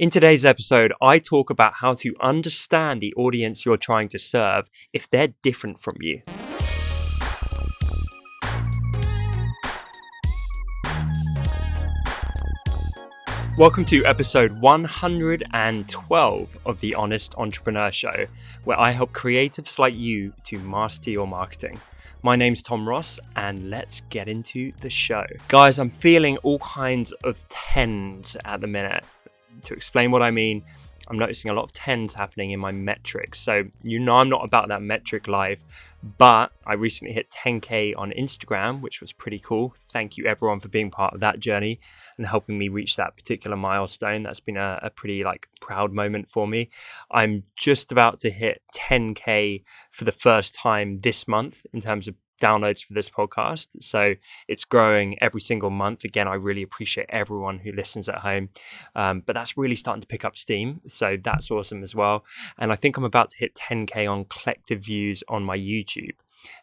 In today's episode, I talk about how to understand the audience you're trying to serve if they're different from you. Welcome to episode 112 of The Honest Entrepreneur Show, where I help creatives like you to master your marketing. My name's Tom Ross, and let's get into the show. Guys, I'm feeling all kinds of tens at the minute. To explain what I mean, I'm noticing a lot of tens happening in my metrics. So you know I'm not about that metric life, but I recently hit 10K on Instagram, which was pretty cool. Thank you everyone for being part of that journey and helping me reach that particular milestone. That's been a pretty proud moment for me. I'm just about to hit 10K for the first time this month in terms of downloads for this podcast. So it's growing every single month. Again, I really appreciate everyone who listens at home. But that's really starting to pick up steam. So that's awesome as well. And I think I'm about to hit 10K on collective views on my YouTube.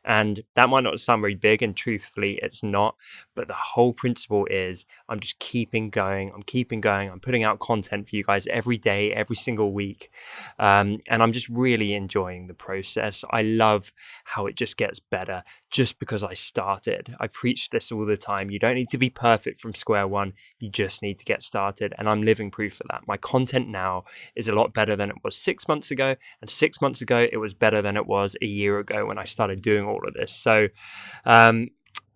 And that might not sound very big, and truthfully, it's not. But the whole principle is I'm just keeping going. I'm putting out content for you guys every day, every single week. And I'm just really enjoying the process. I love how it just gets better just because I started. I preach this all the time. You don't need to be perfect from square one. You just need to get started. And I'm living proof of that. My content now is a lot better than it was 6 months ago. And 6 months ago, it was better than it was a year ago when I started doing all of this. So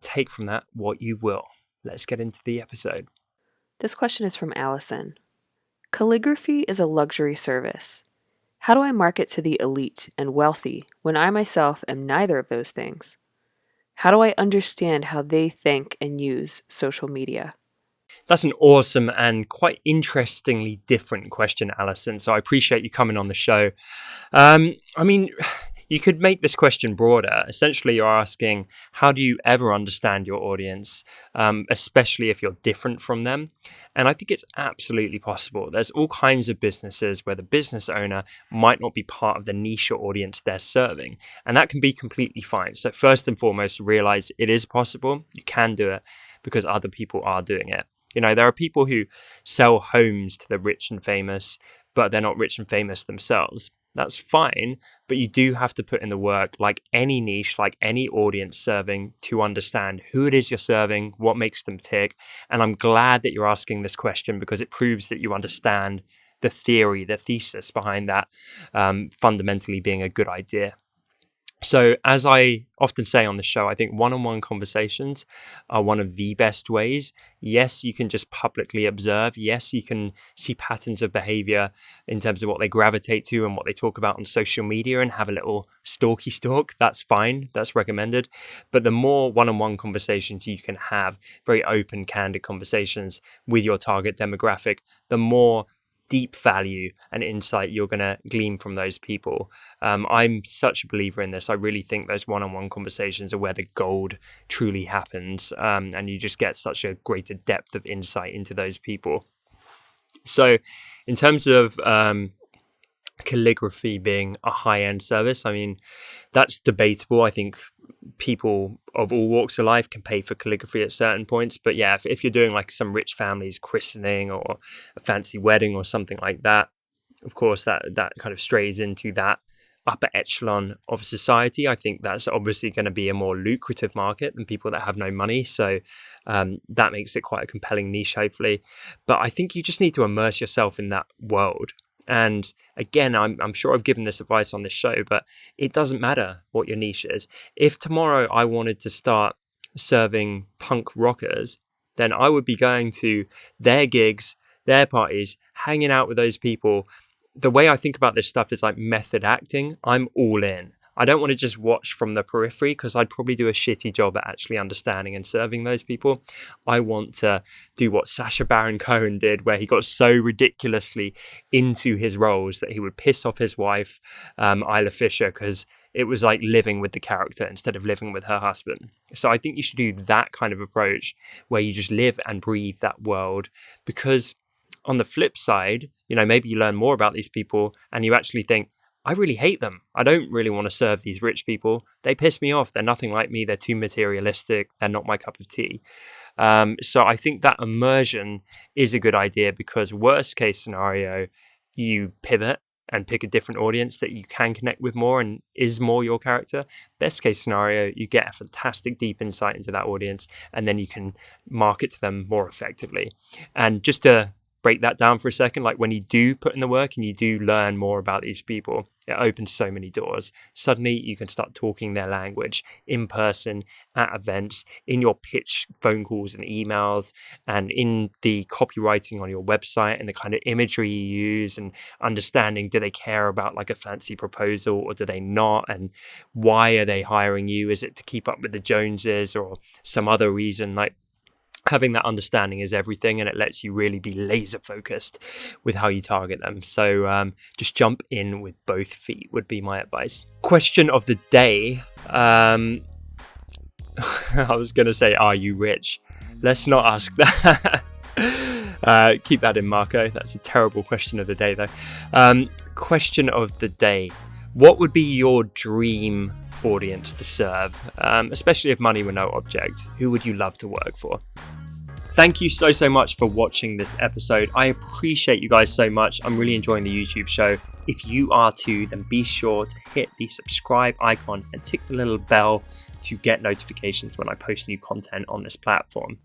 take from that what you will. Let's get into the episode. This question is from Allison. Calligraphy is a luxury service. How do I market to the elite and wealthy when I myself am neither of those things? How do I understand how they think and use social media? That's an awesome and quite interestingly different question, Alison. So I appreciate you coming on the show. You could make this question broader. Essentially, you're asking, how do you ever understand your audience, especially if you're different from them? And I think it's absolutely possible. There's all kinds of businesses where the business owner might not be part of the niche or audience they're serving. And that can be completely fine. So first and foremost, realize it is possible. You can do it because other people are doing it. You know, there are people who sell homes to the rich and famous, but they're not rich and famous themselves. That's fine, but you do have to put in the work, like any niche, like any audience serving, to understand who it is you're serving, what makes them tick. And I'm glad that you're asking this question because it proves that you understand the theory, the thesis behind that fundamentally being a good idea. So as I often say on the show, I think one-on-one conversations are one of the best ways. Yes, you can just publicly observe. Yes, you can see patterns of behavior in terms of what they gravitate to and what they talk about on social media and have a little stalky stalk. That's fine. That's recommended. But the more one-on-one conversations you can have, very open, candid conversations with your target demographic, the more deep value and insight you're going to glean from those people. I'm such a believer in this. I really think those one-on-one conversations are where the gold truly happens, and you just get such a greater depth of insight into those people. So in terms of calligraphy being a high-end service, I mean, that's debatable. I think people of all walks of life can pay for calligraphy at certain points. But yeah, if you're doing like some rich family's christening or a fancy wedding or something like that, of course, that kind of strays into that upper echelon of society. I think that's obviously going to be a more lucrative market than people that have no money. So that makes it quite a compelling niche, hopefully. But I think you just need to immerse yourself in that world. And again, I'm sure I've given this advice on this show, but it doesn't matter what your niche is. If tomorrow I wanted to start serving punk rockers, then I would be going to their gigs, their parties, hanging out with those people. The way I think about this stuff is like method acting. I'm all in. I don't want to just watch from the periphery because I'd probably do a shitty job at actually understanding and serving those people. I want to do what Sacha Baron Cohen did, where he got so ridiculously into his roles that he would piss off his wife, Isla Fisher, because it was like living with the character instead of living with her husband. So I think you should do that kind of approach where you just live and breathe that world, because on the flip side, you know, maybe you learn more about these people and you actually think, I really hate them. I don't really want to serve these rich people. They piss me off. They're nothing like me. They're too materialistic. They're not my cup of tea. So I think that immersion is a good idea, because worst case scenario, you pivot and pick a different audience that you can connect with more and is more your character. Best case scenario, you get a fantastic deep insight into that audience, and then you can market to them more effectively. And just to break that down for a second, like when you do put in the work and you do learn more about these people, it opens so many doors. Suddenly you can start talking their language in person, at events, in your pitch phone calls and emails, and in the copywriting on your website, and the kind of imagery you use, and understanding, do they care about like a fancy proposal or do they not, and why are they hiring you? Is it to keep up with the Joneses or some other reason? Like, having that understanding is everything, and it lets you really be laser focused with how you target them. So just jump in with both feet would be my advice. Question of the day. I was going to say, are you rich? Let's not ask that. Keep that in, Marco. That's a terrible question of the day, though. Question of the day. What would be your dream audience to serve, especially if money were no object? Who would you love to work for? Thank you so much for watching this episode. I appreciate you guys so much. I'm really enjoying the YouTube show. If you are too, then be sure to hit the subscribe icon and tick the little bell to get notifications when I post new content on this platform.